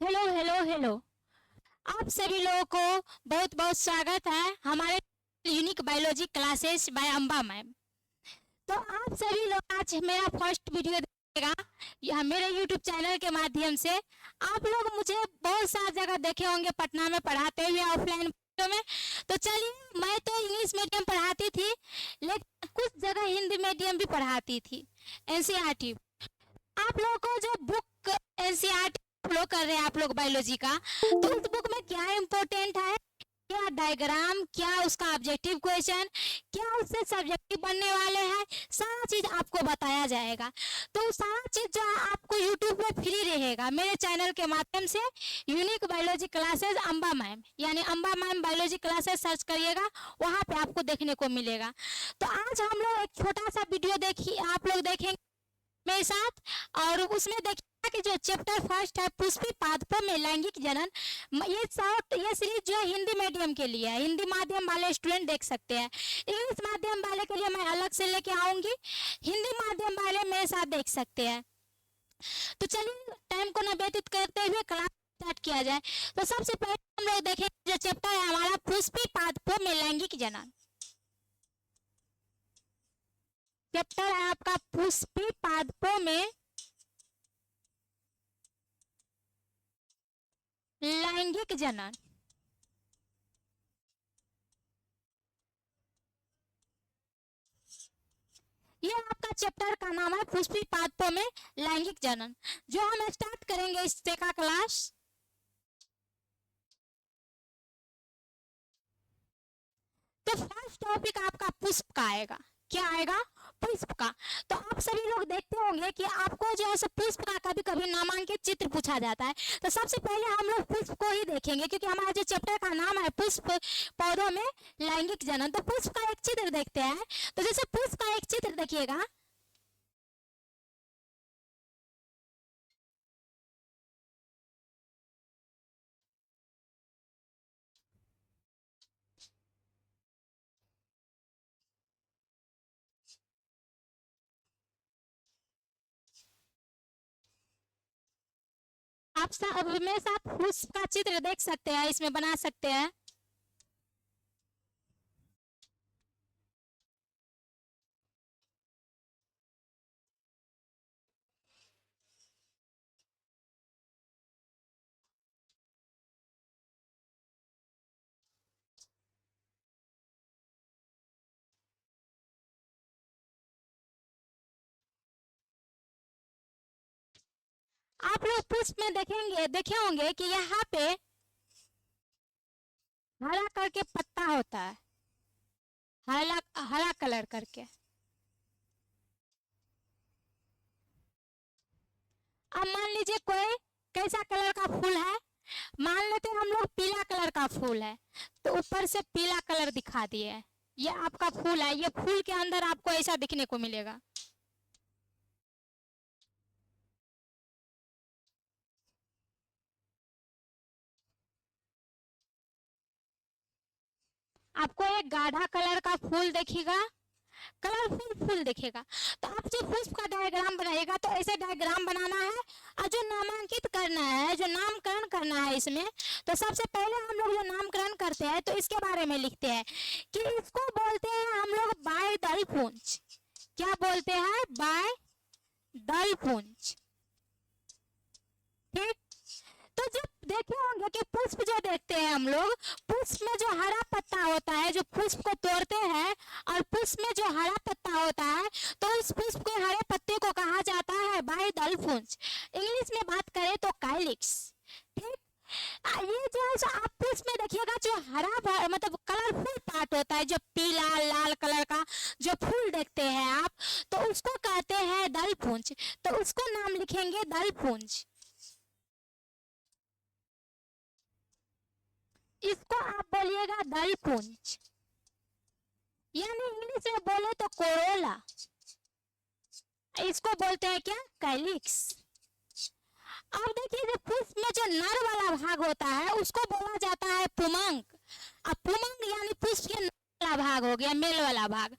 Hello hello hello. आप सभी लोगों को बहुत बहुत स्वागत है हमारे unique biology classes bye Amba ma'am. तो आप सभी लोग आज मेरा फर्स्ट वीडियो देखेगा यह मेरे यूट्यूब चैनल के माध्यम से। आप लोग मुझे बहुत सारी जगह देखे होंगे पटना में पढ़ाते हुए ऑफलाइन में। तो चलिए, मैं तो इंग्लिश मीडियम पढ़ाती थी लेकिन कुछ जगह हिंदी मीडियम भी पढ़ाती थी, एनसीईआरटी। आप लोगों को जो बुक एनसीईआरटी फॉलो कर रहे हैं आप लोग बायोलॉजी का, तो उस बुक में क्या इम्पोर्टेंट है, क्या डायग्राम, क्या उसका ऑब्जेक्टिव क्वेश्चन, क्या उससे सब्जेक्टिव बनने वाले हैं, सारा चीज आपको बताया जाएगा। तो सारा चीज जो है आपको यूट्यूब पे फ्री रहेगा मेरे चैनल के माध्यम से। Unique biology classes Amba ma'am, यानी Amba ma'am biology classes search करिएगा, वहाँ पे आपको देखने को मिलेगा। तो आज हम लोग एक छोटा सा वीडियो देखिए, आप लोग देखेंगे मेरे साथ। और उसमें देखिए कि जो चैप्टर फर्स्ट है पुष्पी पादपों में लैंगिक जनन, ये सीरीज जो है हिंदी मीडियम के लिए है, हिंदी माध्यम वाले स्टूडेंट देख सकते हैं। इंग्लिश माध्यम वाले के लिए मैं अलग से लेके आऊंगी, हिंदी माध्यम वाले मेरे साथ देख सकते हैं। तो चलिए टाइम को न व्यतीत करते हुए क्लास स्टार्ट किया जाए। तो सबसे पहले हम लोग देखेंगे जो चैप्टर है हमारा पुष्पी पादपों में लैंगिक जनन। चैप्टर है आपका पुष्पी पादपों में लैंगिक जनन। ये आपका चैप्टर का नाम है पुष्पी पादपों में लैंगिक जनन, जो हम स्टार्ट करेंगे इससे का क्लास। तो फर्स्ट टॉपिक आपका पुष्प का आएगा। क्या आएगा? पुष्प का। तो आप सभी लोग देखते होंगे कि आपको जो है पुष्प का कभी कभी नामांकित चित्र पूछा जाता है। तो सबसे पहले हम लोग पुष्प को ही देखेंगे क्योंकि हमारा जो चैप्टर का नाम है पुष्प पौधों में लैंगिक जनन। तो पुष्प का एक चित्र देखते हैं। तो जैसे पुष्प का एक चित्र देखिएगा, आप मेरे साथ पुष्प का चित्र देख सकते हैं, इसमें बना सकते हैं। आप लोग पुष्प में देखे होंगे कि यहाँ पे हरा करके पत्ता होता है, हरा हरा कलर करके। अब मान लीजिए कोई कैसा कलर का फूल है, मान लेते हैं हम लोग पीला कलर का फूल है, तो ऊपर से पीला कलर दिखा दिए, ये आपका फूल है। ये फूल के अंदर आपको ऐसा दिखने को मिलेगा। आपको एक गाढ़ा कलर का फूल दिखेगा, कलरफुल फूल दिखेगा। तो आप जब पुष्प का डायग्राम बनाइएगा तो ऐसे डायग्राम बनाना है और जो नामांकित करना है, जो नामकरण करना है इसमें। तो सबसे पहले हम लोग जो नामकरण करते हैं तो इसके बारे में लिखते हैं कि इसको बोलते हैं हम लोग बाय दल पुंज। क्या बोलते हैं? बाय दल पुंज। ठीक। तो जब देखे होंगे कि पुष्प जो देखते हैं हम लोग, पुष्प में जो हरा पत्ता होता है, जो पुष्प को तोड़ते हैं और पुष्प में जो हरा पत्ता होता है, तो उस पुष्प के हरे पत्ते को कहा जाता है बायदल पुंज। इंग्लिश में बात करें तो काइलिक्स। ठीक। ये जो है सो आप पुष्प में देखिएगा जो हरा मतलब कलरफुल पार्ट होता है, जो पीला लाल कलर का जो फूल देखते हैं आप, तो उसको कहते हैं दल पुंज। तो उसको नाम लिखेंगे दल पुंज। इसको आप बोलिएगा दल पुंज, यानी इंग्लिश में बोले तो कोरोला। इसको बोलते हैं क्या? कैलिक्स। अब देखिए जो पुष्प में जो नर वाला भाग होता है उसको बोला जाता है पुमंग। अब पुमंग यानी पुष्प के नर वाला भाग हो गया, मेल वाला भाग।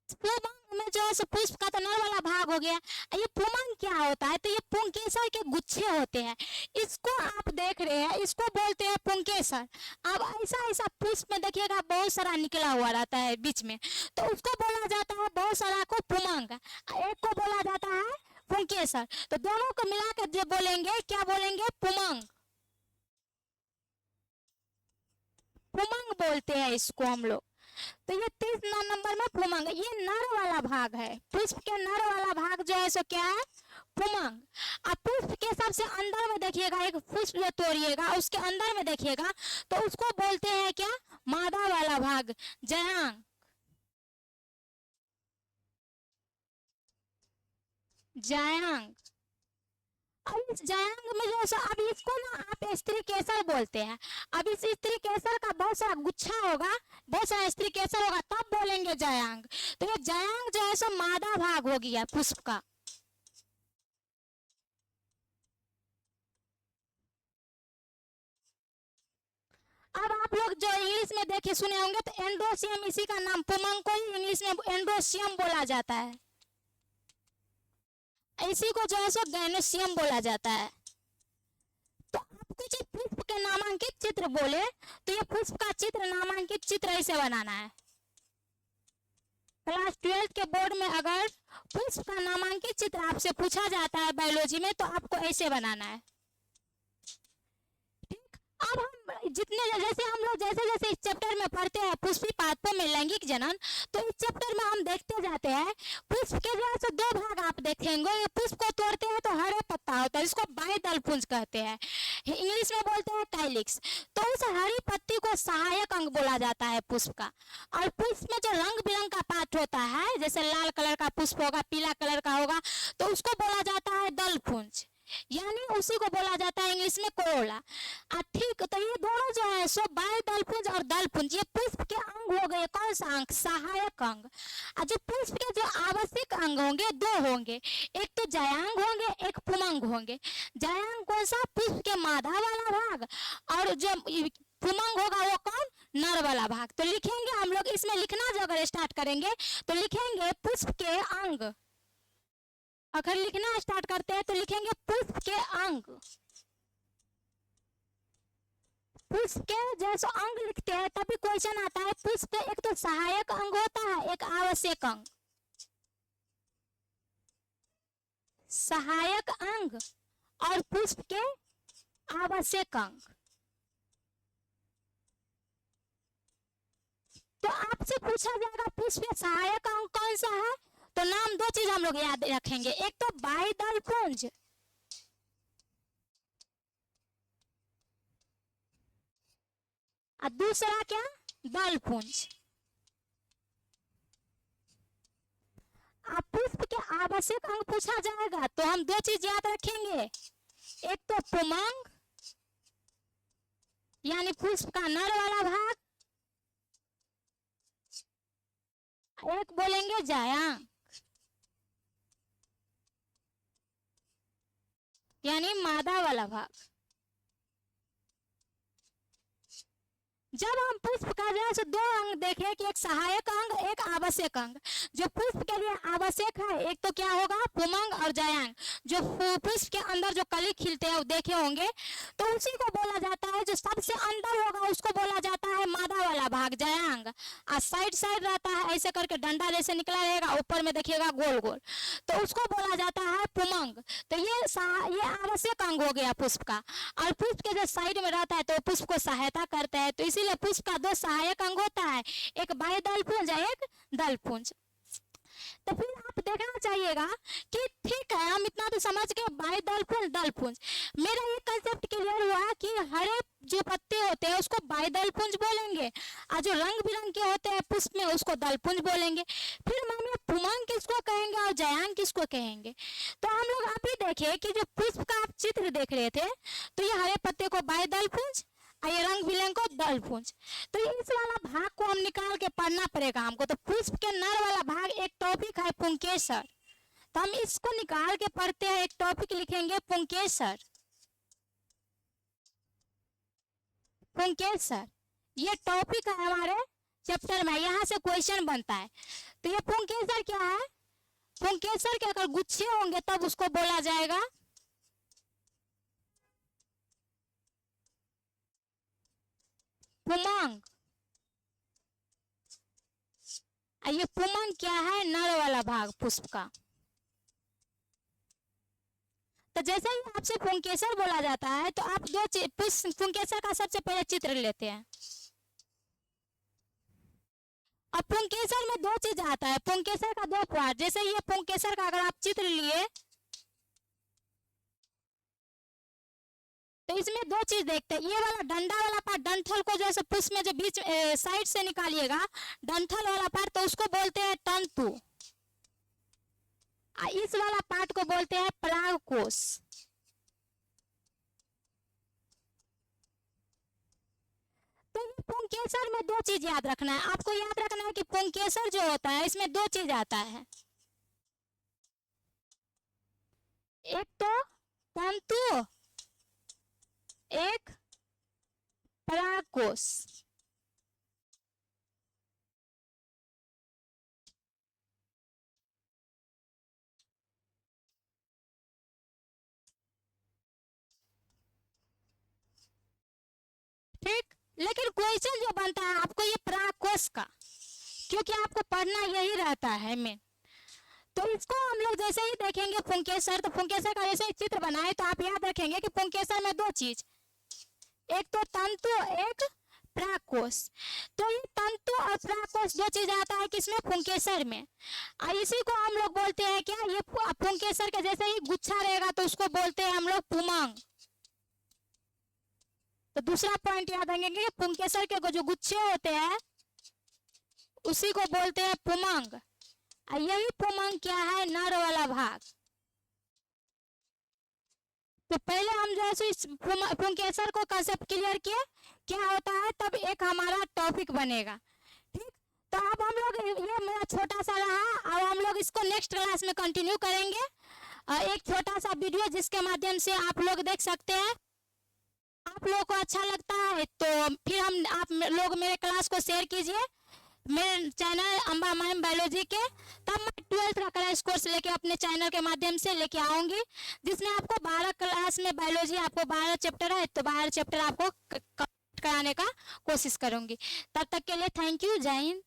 पुमंग में जो है पुष्प का तो नर वाला भाग हो गया। ये पुमंग क्या होता है? तो ये पुंकेसर के गुच्छे होते हैं, इसको आप देख रहे हैं, इसको बोलते हैं पुंकेसर। अब ऐसा ऐसा पुष्प में देखिएगा बहुत सारा निकला हुआ रहता है बीच में, तो उसको बोला जाता है बहुत सारा को पुमंग, एक को बोला जाता है पुंकेसर। तो दोनों को मिलाकर जो बोलेंगे क्या बोलेंगे? पुमंग, पुमंग बोलते हैं इसको हम लोग। तो ये 30 नंबर में पुमंग, ये नर वाला भाग है। पुष्प के नर वाला भाग जो है सो क्या है? पुमंग। अब पुष्प के सबसे अंदर में देखिएगा, एक पुष्प जो तोड़िएगा उसके अंदर में देखिएगा तो उसको बोलते हैं क्या? मादा वाला भाग, जयांग, जयांग। अब इस जयांग में जो अब इसको ना आप स्त्री केसर बोलते हैं। अब इस स्त्री केसर का बहुत सारा गुच्छा होगा, बहुत सारा स्त्री केसर होगा, तब बोलेंगे जयांग। तो ये जयांग जो है सो मादा भाग हो गया पुष्प का। अब आप लोग जो इंग्लिश में देखे सुने होंगे तो एंड्रोसियम, इसी का नाम पुमंग को ही इंग्लिश में एंड्रोसियम बोला जाता है, इसी को जो है सो गैनोसियम बोला जाता है। तो आपको जो पुष्प के नामांकित चित्र बोले तो ये पुष्प का चित्र, नामांकित चित्र ऐसे बनाना है। क्लास 12 के बोर्ड में अगर पुष्प का नामांकित चित्र आपसे पूछा जाता है बायोलॉजी में तो आपको ऐसे बनाना है। अब हम जितने जैसे हम लोग जैसे जैसे इस चैप्टर में पढ़ते हैं पुष्पी पादपों में लैंगिक जनन, तो इस चैप्टर में हम देखते जाते हैं पुष्प के जो है दो भाग आप देखेंगे। ये पुष्प को तोड़ते हैं तो हरे पत्ता होता है, इसको बाह्यदल पुंज कहते हैं, इंग्लिश में बोलते हैं काइलिक्स। तो उस हरी पत्ती को सहायक अंग बोला जाता है पुष्प का। और पुष्प में जो रंग बिरंग का पार्ट होता है, जैसे लाल कलर का पुष्प होगा, पीला कलर का होगा, तो उसको बोला जाता है दल पुंज, यानी उसी को बोला जाता है इंग्लिश में कोरोला। ठीक, तो ये दोनों जो है सो बाह्यदलपुंज और दलपुंज, ये पुष्प के अंग हो गए। कौन सा अंग? सहायक अंग। जो पुष्प के जो आवश्यक अंग होंगे दो होंगे, एक तो जयांग होंगे, एक पुमंग होंगे। जयांग कौन सा? पुष्प के मादा वाला भाग, और जो पुमंग होगा वो कौन? नर वाला भाग। तो लिखेंगे हम लोग, इसमें लिखना जो अगर स्टार्ट करेंगे तो लिखेंगे पुष्प के अंग। अगर लिखना स्टार्ट करते हैं तो लिखेंगे पुष्प के अंग। पुष्प के जैसे अंग लिखते हैं तभी क्वेश्चन आता है। पुष्प के एक तो सहायक अंग होता है, एक आवश्यक अंग। सहायक अंग और पुष्प के आवश्यक अंग। तो आपसे पूछा जाएगा पुष्प के सहायक अंग कौन सा है, तो नाम दो चीज हम लोग याद रखेंगे, एक तो बाह्यदलपुंज और दूसरा क्या? दलपुंज। अब पुष्प के आवश्यक अंग पूछा जाएगा तो हम दो चीज याद रखेंगे, एक तो पुमंग यानी पुष्प का नर वाला भाग, एक बोलेंगे जयांग यानी मादा वाला भाग। जब हम पुष्प का जो दो अंग देखें कि एक सहायक अंग, एक आवश्यक अंग, जो पुष्प के लिए आवश्यक है एक तो क्या होगा? पुमंग और जयांग। जो पुष्प के अंदर जो कली खिलते हैं वो देखे होंगे, तो उसी को बोला जाता है, जो सबसे अंदर होगा उसको बोला जाता है मादा वाला भाग, जयांग। और साइड साइड रहता है ऐसे करके डंडा जैसे निकला रहेगा, ऊपर में देखिएगा गोल गोल, तो उसको बोला जाता है पुमंग। तो ये आवश्यक अंग हो गया पुष्प का। और पुष्प के जो साइड में रहता है तो पुष्प को सहायता करता है, तो इसीलिए पुष्प का दो सहायक अंग होता है, एक बाह्यदलपुंज एक दलपुंज। तो फिर आप देखना चाहिएगा कि ठीक है हम इतना तो समझ गए बाह्यदलपुंज दलपुंज। मेरा ये कंसेप्ट क्लियर हुआ कि हरे जो पत्ते होते हैं उसको बाह्यदलपुंज बोलेंगे, और जो रंग बिरंग के होते हैं पुष्प में उसको दलपुंज बोलेंगे। फिर मानिए पुमंग किसको कहेंगे और जयांग किसको कहेंगे। तो हम लोग अभी देखे कि जो पुष्प का आप चित्र देख रहे थे, तो ये हरे पत्ते को बाह्यदलपुंज, ये रंग बिरंग को दलपुंज। तो इस वाला भाग को हम निकाल के पढ़ना पड़ेगा हमको। तो पुष्प के नर वाला भाग एक टॉपिक है पुंकेसर, तो हम इसको निकाल के पढ़ते हैं, एक टॉपिक लिखेंगे पुंकेसर। पुंकेसर ये टॉपिक है हमारे चैप्टर में, यहाँ से क्वेश्चन बनता है। तो ये पुंकेसर क्या है? पुंकेसर के अगर गुच्छे होंगे तब उसको बोला जाएगा पुमंग। ये पुमंग क्या है? नर वाला भाग पुष्प का। तो जैसे ही आपसे पुंकेसर बोला जाता है तो आप दो पुंकेसर का सबसे पहले चित्र लेते हैं। अब पुंकेसर में दो चीज आता है, पुंकेसर का दो पार्ट। जैसे ये पुंकेसर का अगर आप चित्र लिए तो इसमें दो चीज देखते हैं। ये वाला डंडा वाला पार्ट, डंठल को जैसे पुष्प में जो बीच साइड से निकालिएगा डंठल वाला पार्ट, तो उसको बोलते हैं तंतु। इस वाला पार्ट को बोलते हैं परागकोश। तो पुंकेसर में दो चीज याद रखना है आपको। याद रखना है कि पुंकेसर जो होता है इसमें दो चीज आता है, एक तो तंतु, एक परागकोश। ठीक, लेकिन क्वेश्चन जो बनता है आपको ये परागकोश का, क्योंकि आपको पढ़ना यही रहता है मेन। तो इसको हम लोग जैसे ही देखेंगे पुंकेसर, तो पुंकेसर का जैसे चित्र बनाए तो आप याद रखेंगे कि पुंकेसर में दो चीज, एक तो तंतु, एक परागकोश। तो ये तंतु और परागकोश दो चीज आता है किसमें? पुंकेसर में। इसी को हम लोग बोलते हैं क्या? ये पुंकेसर के जैसे ही गुच्छा रहेगा तो उसको बोलते हैं हम लोग पुमंग। तो दूसरा पॉइंट याद रखेंगे कि पुंकेसर के जो गुच्छे होते हैं उसी को बोलते हैं पुमंग। यही पुमंग क्या है? नर वाला भाग। तो पहले हम जैसे इस पुंकेसर को कंसेप्ट क्लियर किए क्या होता है, तब एक हमारा टॉपिक बनेगा। ठीक, तो अब हम लोग, ये मेरा छोटा सा रहा, अब हम लोग इसको नेक्स्ट क्लास में कंटिन्यू करेंगे। एक छोटा सा वीडियो जिसके माध्यम से आप लोग देख सकते हैं। आप लोगों को अच्छा लगता है तो फिर आप लोग मेरे क्लास को शेयर कीजिए मेरे चैनल अंबा मैम बायोलॉजी के। तब मैं 12th का क्रैश कोर्स लेके अपने चैनल के माध्यम से लेके आऊंगी, जिसमें आपको 12 क्लास में बायोलॉजी, आपको 12 चैप्टर है तो 12 चैप्टर आपको कराने का कोशिश करूंगी। तब तक के लिए थैंक यू, जय हिंद।